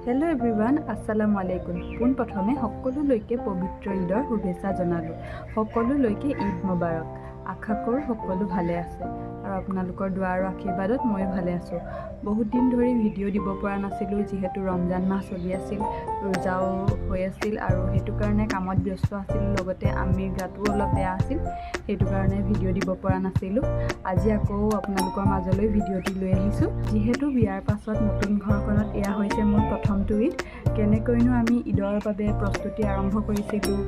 Hello' everyone, আসসালামু আলাইকুম। পোনপ্ৰথমে সকলোলৈকে পবিত্ৰ ঈদৰ শুভেচ্ছা জনালোঁ। সকলোলৈকে ঈদ মুবাৰক। আশা কৰোঁ সকলো ভালে আছে আৰু আপোনালোকৰ দোৱা আৰু আশীৰ্বাদত ময়ো ভালে আছোঁ। বহুত দিন ধৰি ভিডিঅ' দিব পৰা নাছিলোঁ, যিহেতু ৰমজান মাহ চলি আছিল, ৰোজাও হৈ আছিল আৰু সেইটো কাৰণে কামত ব্যস্ত আছিলোঁ। লগতে আমিৰ গাটো অলপ বেয়া আছিল, সেইটো কাৰণে ভিডিঅ' দিব পৰা নাছিলোঁ। আজি আকৌ আপোনালোকৰ মাজলৈ ভিডিঅ'টি লৈ আহিছোঁ। যিহেতু বিয়াৰ পাছত নতুন ঘৰখনত এয়া হৈছে মোৰ প্ৰথমটো ঈদ। কেনেকৈনো আমি ঈদৰ বাবে প্ৰস্তুতি আৰম্ভ কৰিছিলোঁ,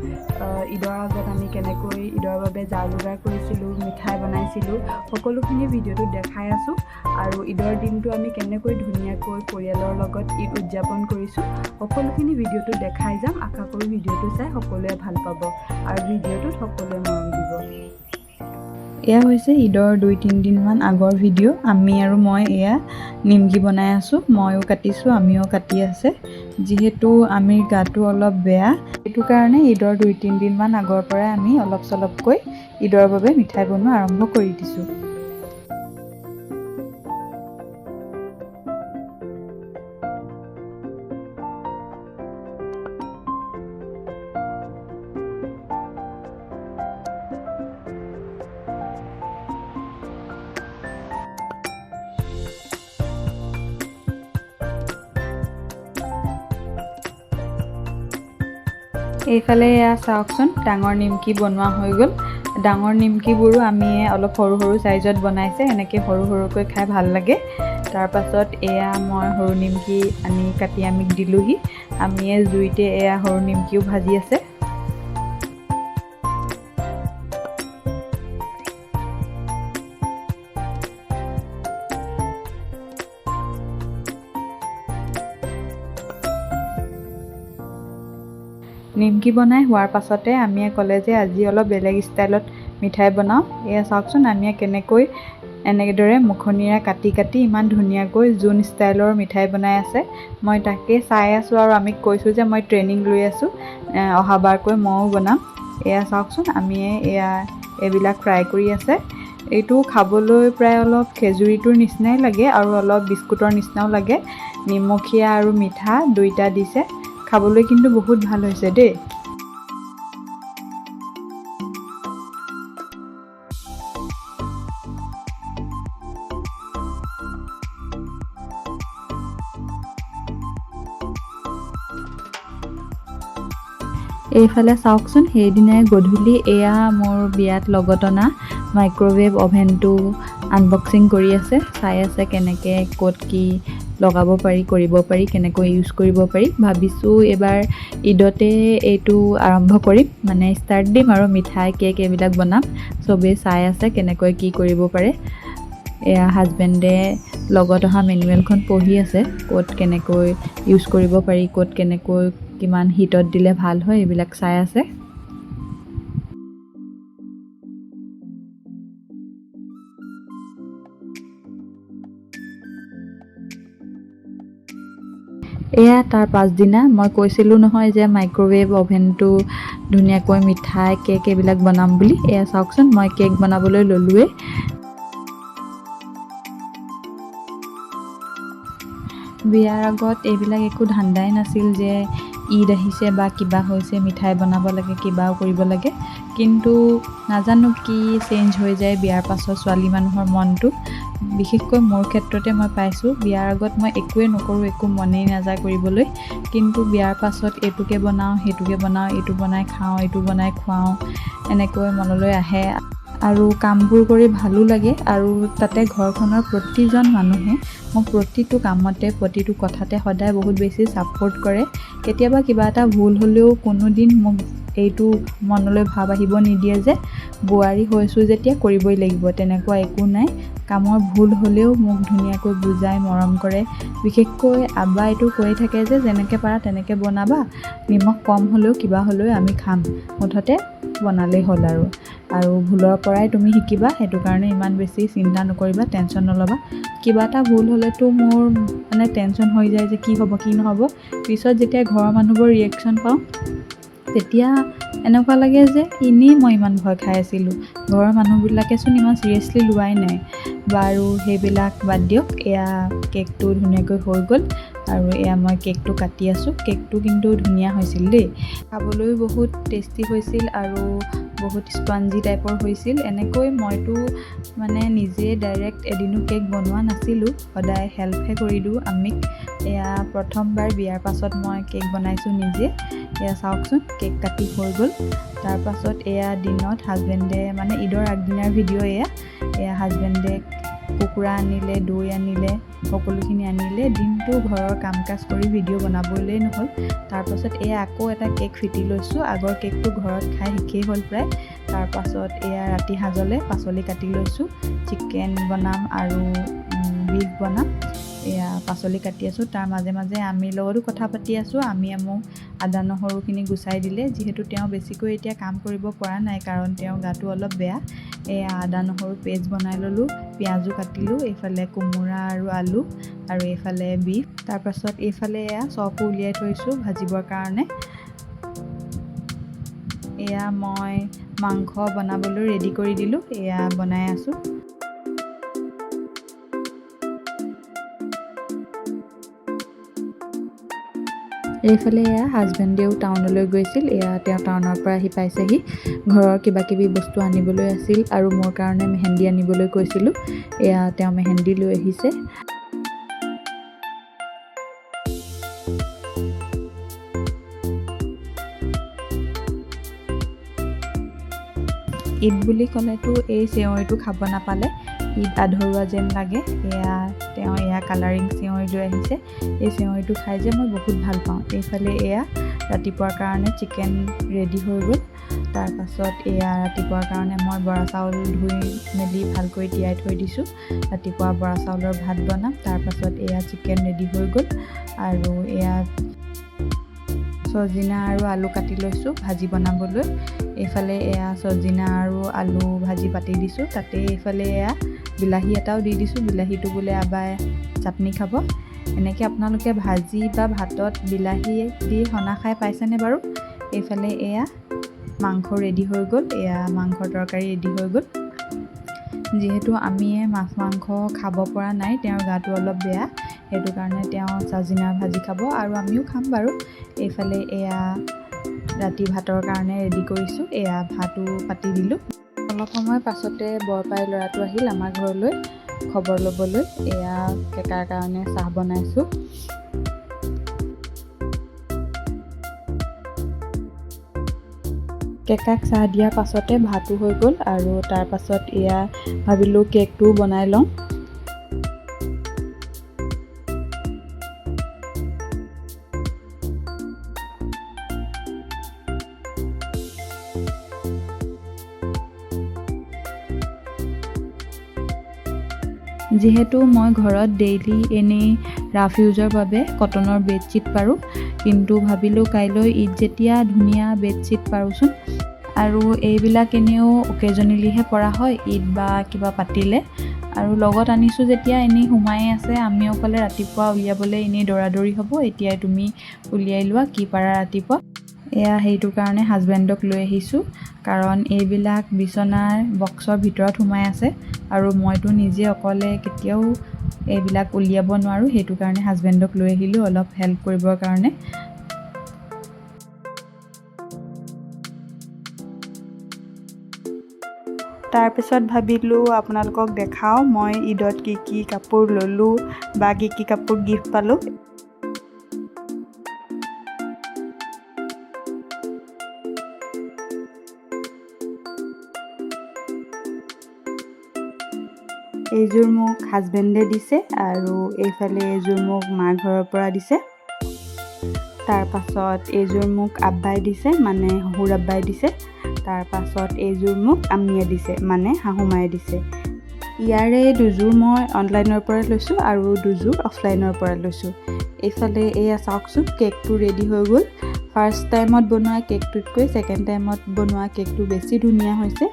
ঈদৰ আগত আমি কেনেকৈ ঈদৰ বাবে যা যোগাৰ কৰিছিলোঁ, মিঠাই বনাইছিলোঁ, সকলোখিনি ভিডিঅ'টোত দেখাই আছোঁ। আৰু ঈদৰ দিনটো আমি কেনেকৈ ধুনীয়াকৈ পৰিয়ালৰ লগত ঈদ উদযাপন কৰিছোঁ, সকলোখিনি ভিডিঅ'টোত দেখাই যাম। আশা কৰোঁ ভিডিঅ'টো চাই সকলোৱে ভাল পাব আৰু ভিডিঅ'টোত সকলোৱে মৰম দিব। এয়া হৈছে ঈদৰ 2-3 দিনমান আগৰ ভিডিঅ'। আমি আৰু মই এয়া নিমকি বনাই আছোঁ। ময়ো কাটিছোঁ, আমিও কাটি আছে। যিহেতু আমিৰ গাটো অলপ বেয়া, সেইটো কাৰণে ঈদৰ 2-3 দিনমান আগৰ পৰাই আমি অলপ চলপকৈ ঈদৰ বাবে মিঠাই বনোৱা আৰম্ভ কৰি দিছোঁ। এইফালে এয়া চাওকচোন, ডাঙৰ নিমকি বনোৱা হৈ গ'ল। ডাঙৰ নিমকিবোৰো আমি অলপ সৰু সৰু চাইজত বনাইছে, এনেকৈ সৰু সৰুকৈ খাই ভাল লাগে। তাৰপাছত এয়া মই সৰু নিমকি আনি কাটি আমি দিলোঁহি। আমিয়ে জুইতে এয়া সৰু নিমকিও ভাজি আছে। নিমকি বনাই হোৱাৰ পাছতে আমিয়ে ক'লে যে আজি অলপ বেলেগ ষ্টাইলত মিঠাই বনাওঁ। এয়া চাওকচোন, আমিয়ে কেনেকৈ এনেদৰে মুখনিৰে কাটি কাটি ইমান ধুনীয়াকৈ জোন ষ্টাইলৰ মিঠাই বনাই আছে। মই তাকে চাই আছোঁ আৰু আমি কৈছোঁ যে মই ট্ৰেইনিং লৈ আছোঁ, অহাবাৰকৈ ময়ো বনাম। এয়া চাওকচোন, আমিয়ে এয়া এইবিলাক ফ্ৰাই কৰি আছে। এইটো খাবলৈ প্ৰায় অলপ খেজুৰিটোৰ নিচিনাই লাগে আৰু অলপ বিস্কুটৰ নিচিনাও লাগে। নিমখীয়া আৰু মিঠা দুইটা দিছে, খাবলৈ কিন্তু বহুত ভাল হৈছে দেই। এইফালে চাওকচোন, সেইদিনাই গধূলি এয়া মোৰ বিয়াত লগত অনা মাইক্ৰ'ৱেভ অভেনটো আনবক্সিং কৰি আছে, চাই আছে কেনেকৈ ক'ত কি লগাব পাৰি, কৰিব পাৰি, কেনেকৈ ইউজ কৰিব পাৰি। ভাবিছোঁ এইবাৰ ঈদতে এইটো আৰম্ভ কৰিম, মানে ষ্টাৰ্ট দিম আৰু মিঠাই কেক এইবিলাক বনাম। চবেই চাই আছে কেনেকৈ কি কৰিব পাৰে। এয়া হাজবেণ্ডে লগত অহা মেনুৱেলখন পঢ়ি আছে, ক'ত কেনেকৈ ইউজ কৰিব পাৰি, ক'ত কেনেকৈ কিমান হিটত দিলে ভাল হয়, এইবিলাক চাই আছে। এয়া তাৰ পাছদিনা মই কৈছিলোঁ নহয় যে মাইক্ৰ'ৱেভ অভেনটো ধুনীয়াকৈ মিঠাই কেক এইবিলাক বনাম বুলি। এয়া চাওকচোন, মই কেক বনাবলৈ ল'লোৱেই। বিয়াৰ আগত এইবিলাক একো ধান্দাই নাছিল যে ঈদ আহিছে বা কিবা হৈছে, মিঠাই বনাব লাগে, কিবাও কৰিব লাগে। কিন্তু নাজানো কি চেঞ্জ হৈ যায় বিয়াৰ পাছত ছোৱালী মানুহৰ মনটো। বিশেষকৈ মোৰ ক্ষেত্ৰতে মই পাইছোঁ, বিয়াৰ আগত মই একোৱে নকৰোঁ, একো মনেই নাযায় কৰিবলৈ। কিন্তু বিয়াৰ পাছত এইটোকে বনাওঁ, সেইটোকে বনাওঁ, এইটো বনাই খাওঁ, এইটো বনাই খুৱাওঁ, এনেকৈ মনলৈ আহে আৰু কামবোৰ কৰি ভালো লাগে। আৰু তাতে ঘৰখনৰ প্ৰতিজন মানুহে মোক প্ৰতিটো কামতে, প্ৰতিটো কথাতে সদায় বহুত বেছি ছাপোৰ্ট কৰে। কেতিয়াবা কিবা এটা ভুল হ'লেও কোনোদিন মোক এইটো মনলৈ ভাৱ আহিব নিদিয়ে যে বোৱাৰী হৈছোঁ যেতিয়া কৰিবই লাগিব, তেনেকুৱা একো নাই। কামৰ ভুল হ'লেও মোক ধুনীয়াকৈ বুজাই মৰম কৰে। বিশেষকৈ আব্বা এইটো কৈ থাকে যে যেনেকৈ পাৰা তেনেকৈ বনাবা, নিমখ কম হ'লেও কিবা হ'লেও আমি খাম, মুঠতে বনালেই হ'ল আৰু ভুলৰ পৰাই তুমি শিকিবা, সেইটো কাৰণে ইমান বেছি চিন্তা নকৰিবা, টেনশ্যন নল'বা। কিবা এটা ভুল হ'লেতো মোৰ মানে টেনশ্যন হৈ যায় যে কি হ'ব কি নহ'ব। পিছত যেতিয়া ঘৰৰ মানুহবোৰৰ ৰিয়েকশ্যন পাওঁ, তেতিয়া এনেকুৱা লাগে যে এনেই মই ইমান ভয় খাই আছিলোঁ, ঘৰৰ মানুহবিলাকেচোন ইমান চিৰিয়াছলি লোৱাই নাই। বাৰু সেইবিলাক বাদ দিয়ক, এয়া কেকটো ধুনীয়াকৈ হৈ গ'ল। আৰু এয়া মই কেকটো কাটি আছোঁ। কেকটো কিন্তু ধুনীয়া হৈছিল দেই, খাবলৈও বহুত টেষ্টি হৈছিল আৰু বহুত স্পঞ্জি টাইপৰ হৈছিল। এনেকৈ মইতো মানে নিজে ডাইৰেক্ট এদিনো কেক বনোৱা নাছিলোঁ, সদায় হেল্পহে কৰি দিওঁ আম্মিক। এয়া প্ৰথমবাৰ বিয়াৰ পাছত মই কেক বনাইছোঁ নিজে। এয়া চাওকচোন, কেক কাটি হৈ গ'ল। তাৰপাছত এয়া দিনত হাজবেণ্ডে মানে ঈদৰ আগদিনাৰ ভিডিঅ' এয়া হাজবেণ্ডে কুকুৰা আনিলে, দৈ আনিলে, সকলোখিনি আনিলে। দিনটো ঘৰৰ কাম কাজ কৰি ভিডিঅ' বনাবলৈ নহ'ল। তাৰপাছত এয়া আকৌ এটা কেক ফিটি লৈছোঁ। আগৰ কেকটো ঘৰত খাই শেষেই হ'ল প্ৰায়। তাৰপাছত এয়া ৰাতি সাঁজলৈ পাচলি কাটি লৈছোঁ। চিকেন বনাম আৰু বিফ বনাম। এয়া পাচলি কাটি আছোঁ, তাৰ মাজে মাজে আমিৰ লগতো কথা পাতি আছোঁ। আমি মোক আদা নহৰুখিনি গুচাই দিলে, যিহেতু তেওঁ বেছিকৈ এতিয়া কাম কৰিব পৰা নাই, কাৰণ তেওঁৰ গাটো অলপ বেয়া। এয়া আদা নহৰু পেষ্ট বনাই ল'লোঁ, পিঁয়াজো কাটিলোঁ, এইফালে কোমোৰা আৰু আলু, আৰু এইফালে বিফ। তাৰপাছত এইফালে এয়া চপো উলিয়াই থৈছোঁ ভাজিবৰ কাৰণে। এয়া মই মাংস বনাবলৈ ৰেডি কৰি দিলোঁ, এয়া বনাই আছোঁ। এইফালে এয়া হাজবেণ্ডেও টাউনলৈ গৈছিল। এয়া তেওঁ টাউনৰ পৰা আহি পাইছেহি। ঘৰৰ কিবা কিবি বস্তু আনিবলৈ আছিল আৰু মোৰ কাৰণে মেহেন্দি আনিবলৈ কৈছিলোঁ। এয়া তেওঁ মেহেন্দি লৈ আহিছে। ঈদ বুলি ক'লেতো এই চেৱৈটো খাব নাপালে ঈদ আধৰুৱা যেন লাগে। তেওঁ কালাৰিং চেৱৈ লৈ আহিছে। এই চেৱৈটো খাই যে মই বহুত ভাল পাওঁ। এইফালে এয়া ৰাতিপুৱাৰ কাৰণে চিকেন ৰেডি হৈ গ'ল। তাৰপাছত এয়া ৰাতিপুৱাৰ কাৰণে মই বৰা চাউল ধুই মেলি ভালকৈ তিয়াই থৈ দিছোঁ। ৰাতিপুৱা বৰা চাউলৰ ভাত বনাম। তাৰপাছত এয়া চিকেন ৰেডি হৈ গ'ল, আৰু এয়া চজিনা আৰু আলু কাটি লৈছোঁ ভাজি বনাবলৈ। এইফালে এয়া চজিনা আৰু আলু ভাজি পাতি দিছোঁ। তাতে এইফালে এয়া বিলাহী এটাও দি দিছোঁ। বিলাহীটো বোলে আবাই চাটনি খাব। এনেকৈ আপোনালোকে ভাজি বা ভাতত বিলাহী দি সনা খাই পাইছেনে বাৰু? এইফালে এয়া মাংস ৰেডি হৈ গ'ল। এয়া মাংসৰ তৰকাৰী ৰেডি হৈ গ'ল। যিহেতু আমিয়ে মাছ মাংস খাব পৰা নাই, তেওঁৰ গাটো অলপ বেয়া, সেইটো কাৰণে তেওঁ চজিনাৰ ভাজি খাব আৰু আমিও খাম বাৰু। এইফালে এয়া ৰাতি ভাতৰ কাৰণে ৰেডি কৰিছোঁ। এয়া ভাতো পাতি দিলোঁ। অলপ সময় পাছতে বৰপাই ল'ৰাটো আহিল আমাৰ ঘৰলৈ খবৰ ল'বলৈ। এয়া কেকাৰ কাৰণে চাহ বনাইছোঁ। কেকাক চাহ দিয়াৰ পাছতে ভাতো হৈ গ'ল, আৰু তাৰপাছত এয়া ভাবিলোঁ কেকটোও বনাই লওঁ। যিহেতু মই ঘৰত ডেইলি এনেই ৰাফ ইউজৰ বাবে কটনৰ বেডশ্বীট পাৰোঁ, কিন্তু ভাবিলোঁ কাইলৈ ঈদ যেতিয়া ধুনীয়া বেডশ্বীট পাৰোঁচোন। আৰু এইবিলাক এনেও অকেজনেলিহে পৰা হয়, ঈদ বা কিবা পাতিলে। আৰু লগত আনিছোঁ যেতিয়া এনেই সোমাই আছে, আমি অকলে ৰাতিপুৱা উলিয়াবলৈ এনেই দৌৰাদৌৰি হ'ব। এতিয়াই তুমি উলিয়াই লোৱা কি পাৰা ৰাতিপুৱা। এয়া সেইটো কাৰণে হাজবেণ্ডক লৈ আহিছোঁ, কাৰণ এইবিলাক বিচনাৰ বক্সৰ ভিতৰত সোমাই আছে আৰু মইতো নিজে অকলে কেতিয়াও এইবিলাক উলিয়াব নোৱাৰোঁ। সেইটো কাৰণে হাজবেণ্ডক লৈ আহিলোঁ অলপ হেল্প কৰিবৰ কাৰণে। তাৰপিছত ভাবিলোঁ আপোনালোকক দেখাওঁ মই ঈদত কি কি কাপোৰ ল'লোঁ বা কি কি কাপোৰ গিফ্ট পালোঁ। এইযোৰ মোক হাজবেণ্ডে দিছে, আৰু এইফালে এইযোৰ মোক মাৰ ঘৰৰ পৰা দিছে। তাৰপাছত এইযোৰ মোক আব্বাই দিছে, মানে শহুৰ আব্বাই দিছে। তাৰপাছত এইযোৰ মোক আম্মীয়ে দিছে, মানে শাহুমায়ে দিছে। ইয়াৰে দুযোৰ মই অনলাইনৰ পৰা লৈছোঁ আৰু দুযোৰ অফলাইনৰ পৰা লৈছোঁ। এইফালে এয়া চাওকচোন, কেকটো ৰেডি হৈ গ'ল। ফাৰ্ষ্ট টাইমত বনোৱা কেকটোতকৈ ছেকেণ্ড টাইমত বনোৱা কেকটো বেছি ধুনীয়া হৈছে।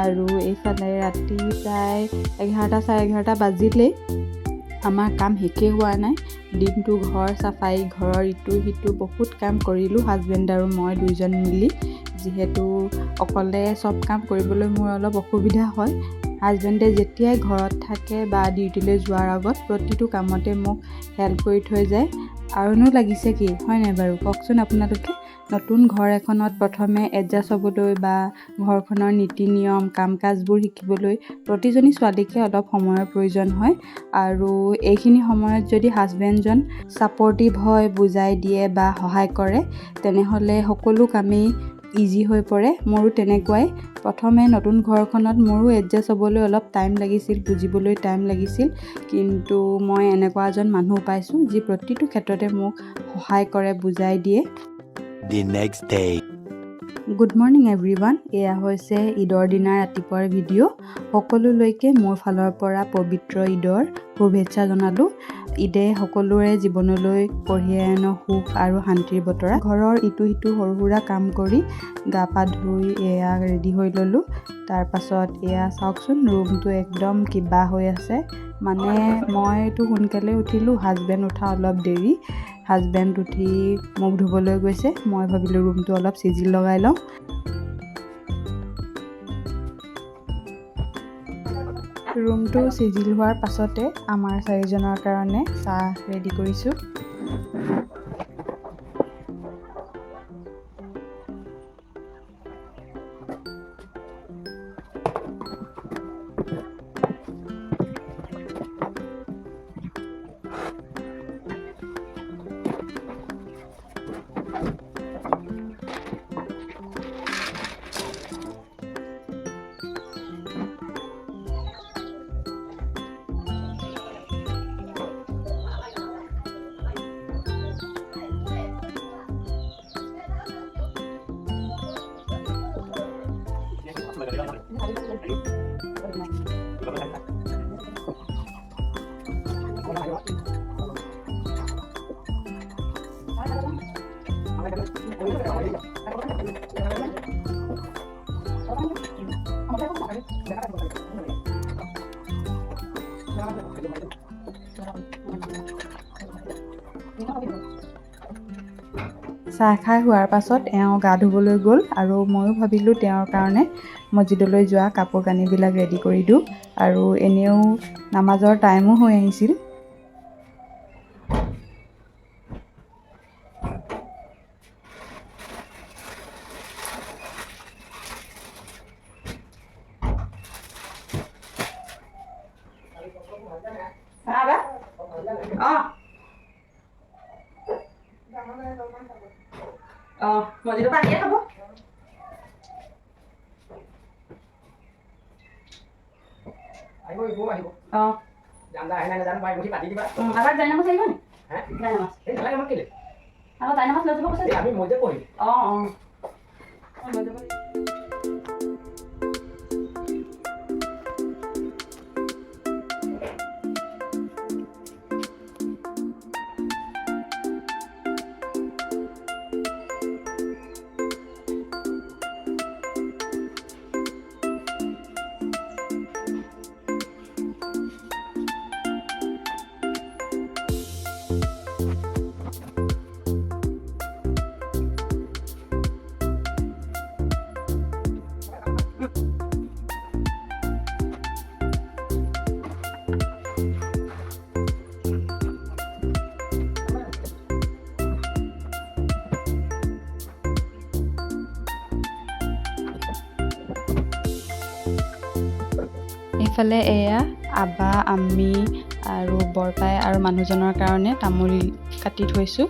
আৰু এইফালে ৰাতি প্ৰায় 11টা চাৰে 11টা বাজিলেই আমাৰ কাম শেষেই হোৱা নাই। দিনটো ঘৰ চাফাই, ঘৰৰ ইটো সিটো বহুত কাম কৰিলোঁ হাজবেণ্ড আৰু মই দুইজন মিলি। যিহেতু অকলে চব কাম কৰিবলৈ মোৰ অলপ অসুবিধা হয়, হাজবেণ্ডে যেতিয়াই ঘৰত থাকে বা ডিউটিলৈ যোৱাৰ আগত প্ৰতিটো কামতে মোক হেল্প কৰি থৈ যায়। আৰুনো লাগিছে কি, হয় নাই বাৰু, কওকচোন আপোনালোকে। নতুন ঘৰ এখনত প্ৰথমে এডজাষ্ট হ'বলৈ বা ঘৰখনৰ নীতি নিয়ম কাম কাজবোৰ শিকিবলৈ প্ৰতিজনী ছোৱালীকে অলপ সময়ৰ প্ৰয়োজন হয়। আৰু এইখিনি সময়ত যদি হাজবেণ্ডজন ছাপৰ্টিভ হয়, বুজাই দিয়ে বা সহায় কৰে, তেনেহ'লে সকলো কামেই ইজি হৈ পৰে। মোৰো তেনেকুৱাই। প্ৰথমে নতুন ঘৰখনত মোৰো এডজাষ্ট হ'বলৈ অলপ টাইম লাগিছিল, বুজিবলৈ টাইম লাগিছিল। কিন্তু মই এনেকুৱা এজন মানুহ পাইছোঁ যি প্ৰতিটো ক্ষেত্ৰতে মোক সহায় কৰে, বুজাই দিয়ে। The next day. Good morning everyone. এয়া হৈছে ঈদৰ দিনাৰ ৰাতিপুৱাৰ ভিডিঅ'। সকলোলৈকে মোৰ ফালৰ পৰা পবিত্ৰ ঈদৰ শুভেচ্ছা জনালোঁ। ঈদে সকলোৰে জীৱনলৈ কঢ়িয়াই আনা সুখ আৰু শান্তিৰ বতৰা। ঘৰৰ ইটো সিটো সৰু সুৰা কাম কৰি গা পা ধুই এয়া ৰেডি হৈ ল'লোঁ। তাৰপাছত এয়া চাওকচোন, ৰুমটো একদম কিবা হৈ আছে। মানে মইতো সোনকালে উঠিলোঁ, হাজবেণ্ড উঠা অলপ দেৰি। হাজবেণ্ড উঠি মুখ ধুবলৈ গৈছে, মই ভাবিলোঁ ৰুমটো অলপ চিজিল লগাই লওঁ। ৰুমটো চিজিল হোৱাৰ পাছতে আমাৰ 4জনৰ কাৰণে চাহ ৰেডি কৰিছোঁ। চাহ খাই হোৱাৰ পাছত এওঁ গা ধুবলৈ গ'ল আৰু ময়ো ভাবিলোঁ তেওঁৰ কাৰণে মছজিদলৈ যোৱা কাপোৰ কানিবিলাক ৰেডি কৰি দিওঁ। আৰু এনেও নামাজৰ টাইমো হৈ আহিছিল। মছজিদৰ পৰা আহিয়ে খাব। আবার জাইনামাজ আহিব নি? জাইনামাজ আকৌ জাইনামাজ লৈ যাব কৈছে। আমি মজে পঢ়িম। এইফালে এয়া আবা, আম্মি আৰু বৰপাই আৰু মানুহজনৰ কাৰণে তামোল কাটি থৈছোঁ।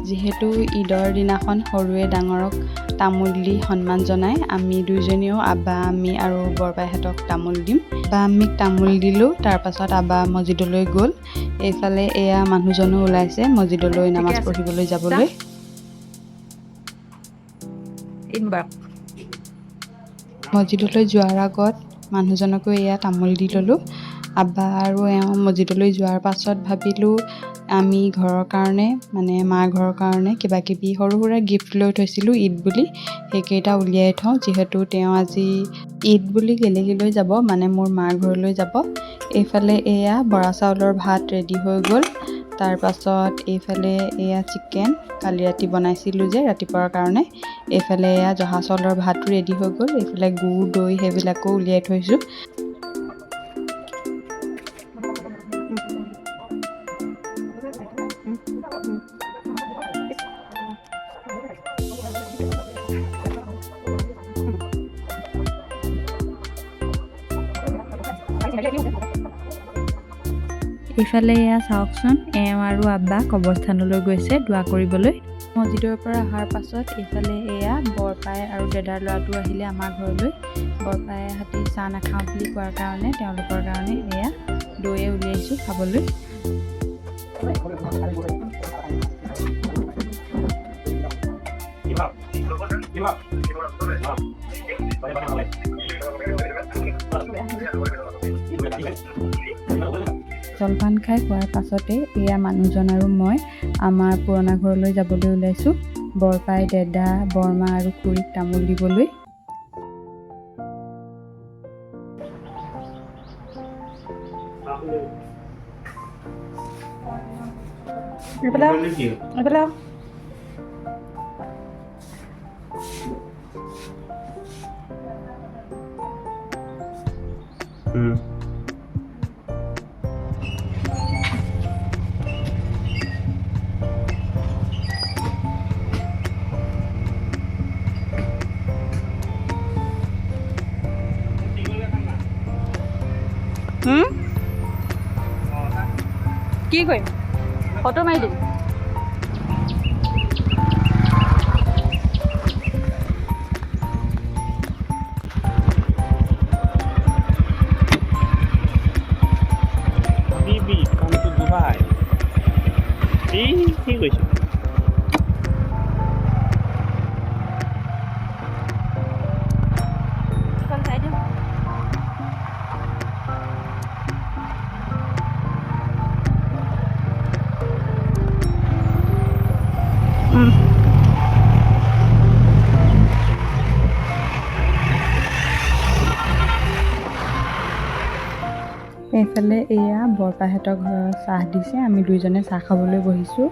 যিহেতু ঈদৰ দিনাখন সৰুৱে ডাঙৰক তামোল দি সন্মান জনায়, আমি দুইজনীও আবা, আম্মি আৰু বৰপাইহঁতক তামোল দিম। আবা আম্মিক তামোল দিলোঁ। তাৰপাছত আবা মছজিদলৈ গ'ল। এইফালে এয়া মানুহজনো ওলাইছে মছজিদলৈ নামাজ পঢ়িবলৈ যাবলৈ। মছজিদলৈ যোৱাৰ আগত মানুহজনকো এয়া তামোল দি ল'লোঁ। আব্বা আৰু এওঁ মছজিদলৈ যোৱাৰ পাছত ভাবিলোঁ আমি ঘৰৰ কাৰণে মানে মাৰ ঘৰৰ কাৰণে কিবা কিবি সৰু সুৰা গিফ্ট লৈ থৈছিলোঁ ঈদ বুলি, সেইকেইটা উলিয়াই থওঁ। যিহেতু তেওঁ আজি ঈদ বুলি গেলেকীলৈ যাব, মানে মোৰ মাৰ ঘৰলৈ যাব। এইফালে এয়া বৰা চাউলৰ ভাত ৰেডি হৈ গ'ল। তাৰপাছত এইফালে এয়া চিকেন কালি ৰাতি বনাইছিলোঁ যে ৰাতিপুৱাৰ কাৰণে। এইফালে এয়া জহা চাউলৰ ভাতো ৰেডি হৈ গ'ল। এইফালে গুড়, দৈ সেইবিলাকো উলিয়াই থৈছোঁ। ইফালে এয়া চাওকচোন এওঁ আৰু আব্বা কবৰস্থানলৈ গৈছে দোৱা কৰিবলৈ মছজিদৰ পৰা অহাৰ পাছত এইফালে এয়া বৰপাই আৰু দেদাৰ ল'ৰাটো আহিলে আমাৰ ঘৰলৈ বৰপাই হাতী চাহ নাখাওঁ বুলি কোৱাৰ কাৰণে তেওঁলোকৰ কাৰণে এয়া দৈয়ে উলিয়াইছোঁ খাবলৈ জলপান খাই খোৱাৰ পাছতে এয়া মানুহজন আৰু মই আমাৰ পুৰণা ঘৰলৈ যাবলৈ ওলাইছোঁ বৰপাই দেদা বৰমা আৰু খুৰীক তামোল দিবলৈ কি কৰিম ফটো মাৰি দিম কি কৈছো এইফালে এয়া বৰপাহঁতৰ ঘৰত চাহ দিছে আমি দুইজনে চাহ খাবলৈ বহিছোঁ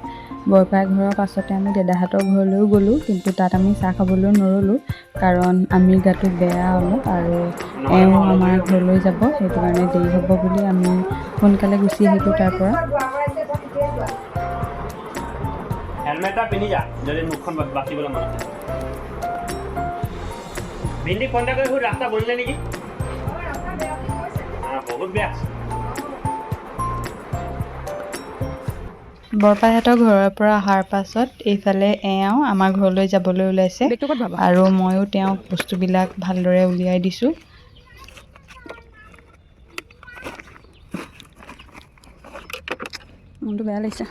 বৰপাই ঘৰৰ পাছতে আমি দেদাহঁতৰ ঘৰলৈও গ'লোঁ কিন্তু তাত আমি চাহ খাবলৈ নৰলোঁ কাৰণ আমি গাটো বেয়া অলপ আৰু এওঁ আমাৰ ঘৰলৈ যাব সেইটো কাৰণে দেৰি হ'ব বুলি আমি সোনকালে গুচি আহিলোঁ তাৰ পৰা হেলমেট এটা পিন্ধি যা যদি মুখখন বাচিবলৈ মন আছে ভিন্দি ফোন এটা কৰি সুধ ৰাস্তা বনিলে নেকি বহুত বেয়া বৰপাহঁতৰ ঘৰৰ পৰা অহাৰ পাছত এইফালে এওঁ আমাৰ ঘৰলৈ যাবলৈ ওলাইছে আৰু ময়ো তেওঁক বস্তুবিলাক ভালদৰে উলিয়াই দিছোঁ মনটো বেয়া লাগিছে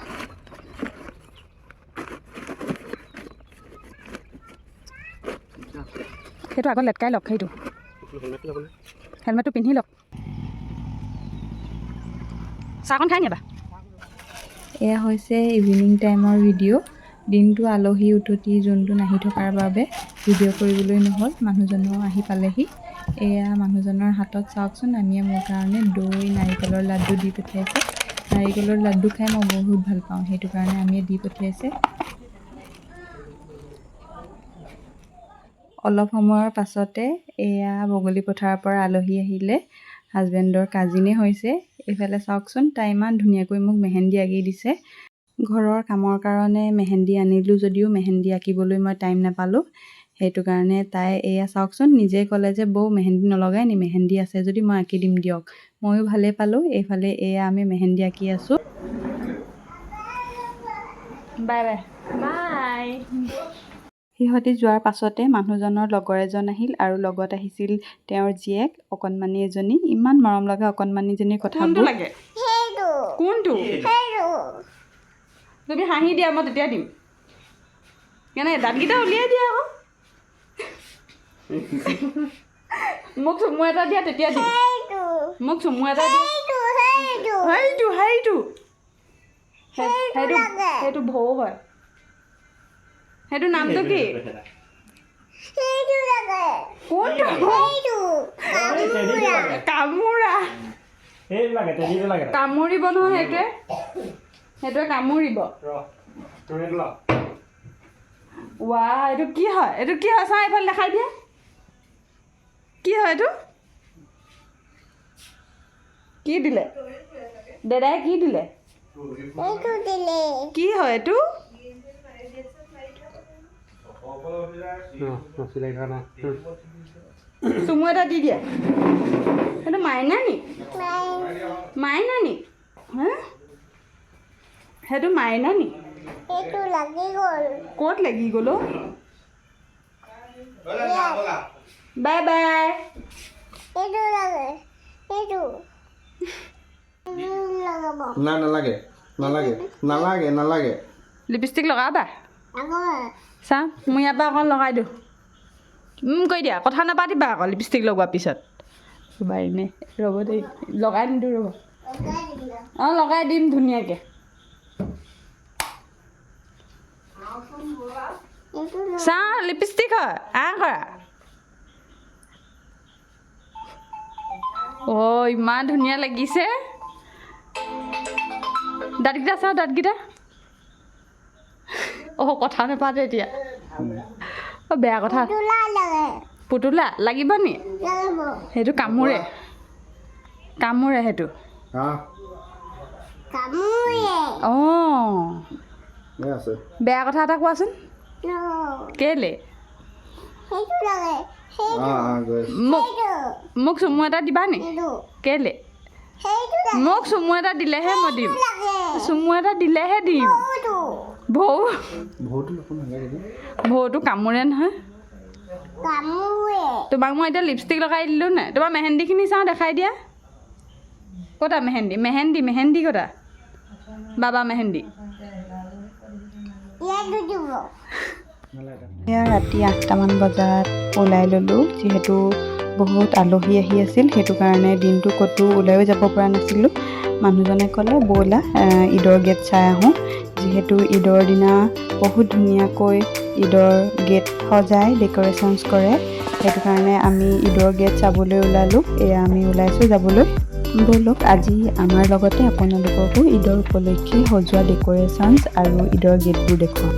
সেইটো আগত লেটকাই লওক সেইটো হেলমেটটো পিন্ধি লওক চাহকণ খাই নিবা এয়া হৈছে ইভিনিং টাইমৰ ভিডিঅ' দিনটো আলহী উঠতি যোনটো নাহি থকাৰ বাবে ভিডিঅ' কৰিবলৈ নহ'ল মানুহজনো আহি পালেহি এয়া মানুহজনৰ হাতত চাওকচোন আমিয়ে মোৰ কাৰণে দৈ নাৰিকলৰ লাড্ডু দি পঠিয়াইছে নাৰিকলৰ লাড্ডু খাই মই বহুত ভাল পাওঁ সেইটো কাৰণে আমিয়ে দি পঠিয়াইছে অলপ সময়ৰ পাছতে এয়া বগলী পথাৰৰ পৰা আলহী আহিলে হাজবেণ্ডৰ কাজিনে হৈছে এইফালে চাওকচোন তাই ইমান ধুনীয়াকৈ মোক মেহেন্দি আঁকি দিছে ঘৰৰ কামৰ কাৰণে মেহেন্দি আনিলোঁ যদিও মেহেন্দি আঁকিবলৈ মই টাইম নাপালোঁ সেইটো কাৰণে তাই এয়া চাওকচোন নিজে ক'লে যে বৌ মেহেন্দি নলগাই নি মেহেন্দি আছে যদি মই আঁকি দিম দিয়ক ময়ো ভালেই পালোঁ এইফালে এয়া আমি মেহেন্দি আঁকি আছোঁ বাই বাই বাই সিহঁতি যোৱাৰ পাছতে মানুহজনৰ লগৰ এজন আহিল আৰু লগত আহিছিল তেওঁৰ জীয়েক অকণমানি এজনী ইমান মৰম লগা অকণমানিজনীৰ কথাবোৰ লাগে কোনটো তুমি হাঁহি দিয়া মই তেতিয়া দিম কেনে দাঁতকেইটা উলিয়াই দিয়া আকৌ মোক চুমু এটা দিয়া তেতিয়া দিম মোক চুমু এটা দিয়া সেইটো ভৌ হয় সেইটো নামটো কি কামোৰা কামুৰিব নহয় সেইটোৱে কামুৰিব ৱা এইটো কি হয় চা এইফালে দেখাই দিয়া কি হয় এইটো কি দিলে দাদাই কি দিলে কি হয় এইটো চুমু এটা দি দিয়া সেইটো মাইনা নি মাইনা নি হা সেইটো মাইনা নি এইটো লাগি গ'ল ক'ত লাগি গ'ল বাই বাই এইটো লাগে এইটো লগাব না নালাগে নালাগে নালাগে নালাগে লিপষ্টিক লগাবা আকৌ চা মই ইয়াৰ পৰা অকণ লগাই দিওঁ কৈ দিয়া কথা নাপাতিবা আকৌ লিপষ্টিক লগোৱাৰ পিছত ৰ'বা এনেই ৰ'ব দেই লগাই নিদিওঁ ৰ'ব অঁ লগাই দিম ধুনীয়াকৈ চা লিপষ্টিক হয় কৰা অ' ইমান ধুনীয়া লাগিছে দাঁতকেইটা চাওঁ দাঁতকেইটা অঁ কথা নাপাতে এতিয়া অঁ বেয়া কথা পুতলা লাগিব নি সেইটো কামোৰে সেইটো অঁ বেয়া কথা এটা কোৱাচোন কেলে মোক চুমু এটা দিবা নি কেলে মোক চুমু এটা দিলেহে মই দিম চুমু এটা দিলেহে দিম ভৌটো কামোৰে নহয় তোমাক মই এতিয়া লিপষ্টিক লগাই দিলোঁ নাই তোমাৰ মেহেন্দিখিনি চাওঁ দেখাই দিয়া ক'তা মেহেন্দি ক'তা বাবা মেহেন্দি এয়া ৰাতি 8টামান বজাত ওলাই ল'লোঁ যিহেতু বহুত আলহী আহি আছিল সেইটো কাৰণে দিনটো ক'তো ওলাইও যাব পৰা নাছিলোঁ মানুহজনে ক'লে ব'লা ঈদৰ গেট চাই আহোঁ যিহেতু ঈদৰ দিনা বহুত ধুনীয়াকৈ ঈদৰ গেট সজাই ডেক'ৰেশ্যনছ কৰে সেইটো কাৰণে আমি ঈদৰ গেট চাবলৈ ওলালোঁ এয়া আমি ওলাইছোঁ যাবলৈ ব'লক আজি আমাৰ লগতে আপোনালোককো ঈদৰ উপলক্ষে সজোৱা ডেক'ৰেশ্যনছ আৰু ঈদৰ গেটবোৰ দেখুৱাম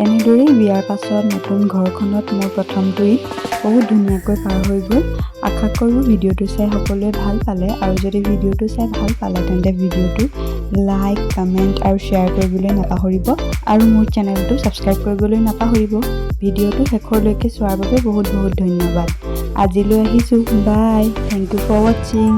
এনেদৰেই বিয়াৰ পাছত নতুন ঘৰখনত মোৰ প্ৰথমটো ঈদ বহুত ধুনীয়াকৈ পাৰ হৈ গ'ল আশা কৰোঁ ভিডিঅ'টো চাই সকলোৱে ভাল পালে আৰু যদি ভিডিঅ'টো চাই ভাল পালে তেন্তে ভিডিঅ'টো লাইক কমেণ্ট আৰু শ্বেয়াৰ কৰিবলৈ নাপাহৰিব আৰু মোৰ চেনেলটো ছাবস্ক্ৰাইব কৰিবলৈ নাপাহৰিব ভিডিঅ'টো শেষলৈকে চোৱাৰ বাবে বহুত বহুত ধন্যবাদ আজিলৈ আহিছোঁ বাই থেংক ইউ ফৰ ৱাচিং